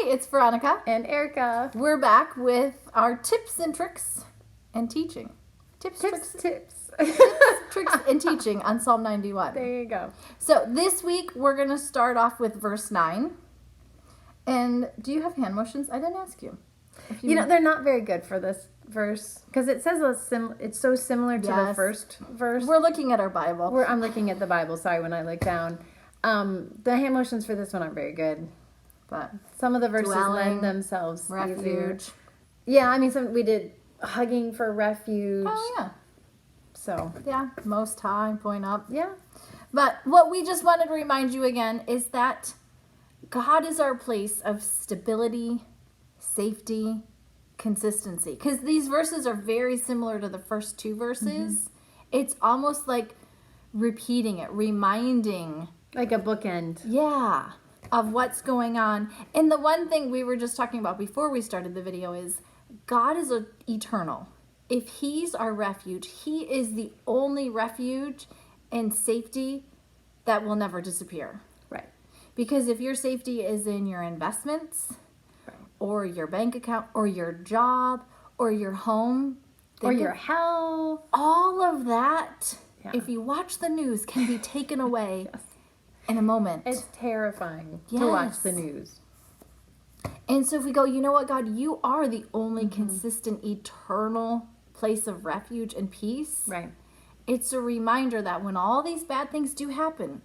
it's Veronica and Erika. We're back with our tips and tricks and teaching. Tips. Tricks, and teaching on Psalm 91. There you go. So this week we're going to start off with verse 9. And do you have hand motions? I didn't ask you. You know, they're not very good for this verse because it says it's so similar to the first verse. We're looking at our Bible. I'm looking at the Bible. Sorry, when I look down. The hand motions for this one aren't very good. But some of the verses lend themselves refuge. Easier. Yeah, I mean, we did hugging for refuge. Oh, yeah. So. Yeah, most high, point up. Yeah. But what we just wanted to remind you again is that God is our place of stability, safety, consistency. Because these verses are very similar to the first two verses. Mm-hmm. It's almost like repeating it, reminding. Like a bookend. Yeah. Of what's going on. And the one thing we were just talking about before we started the video is God is eternal. If he's our refuge, he is the only refuge and safety that will never disappear. Right. Because if your safety is in your investments, right, or your bank account, or your job, or your home, or your health, all of that, if you watch the news, can be taken away. Yes. In a moment. It's terrifying to watch the news. And so if we go, you know what, God, you are the only consistent, eternal place of refuge and peace. Right. It's a reminder that when all these bad things do happen,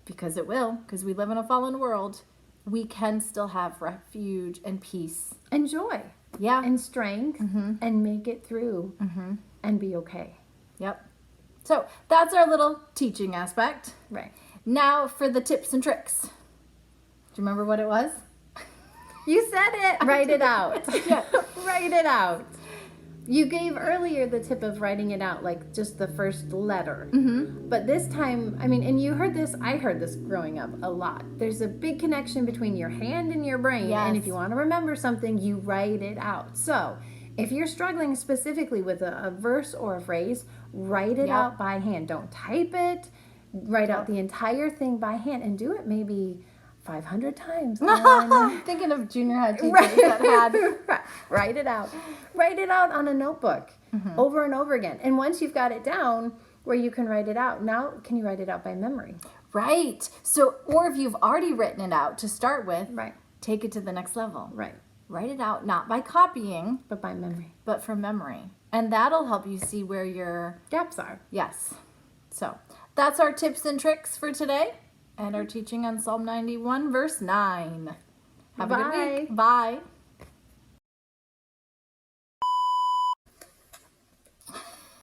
because it will, because we live in a fallen world, we can still have refuge and peace. And joy. Yeah. And strength. And make it through. And be okay. Yep. So that's our little teaching aspect. Right. Now for the tips and tricks. Do you remember what it was? You said it. Write it out. Yeah. Write it out. You gave earlier the tip of writing it out, like just the first letter. But this time, I mean, and you heard this, I heard this growing up a lot. There's a big connection between your hand and your brain. Yes. And if you want to remember something, you write it out. So if you're struggling specifically with a verse or a phrase, write it out by hand. Don't type it. Write out the entire thing by hand and do it maybe 500 times. Thinking of junior high teachers that had. Write it out. Write it out on a notebook over and over again. And once you've got it down where you can write it out, now can you write it out by memory? Right. So, or if you've already written it out to start with, take it to the next level. Right. Write it out, not by copying. But by memory. But from memory. And that'll help you see where your gaps are. Yes. So, that's our tips and tricks for today and our teaching on Psalm 91, verse 9. Have a good week. Bye.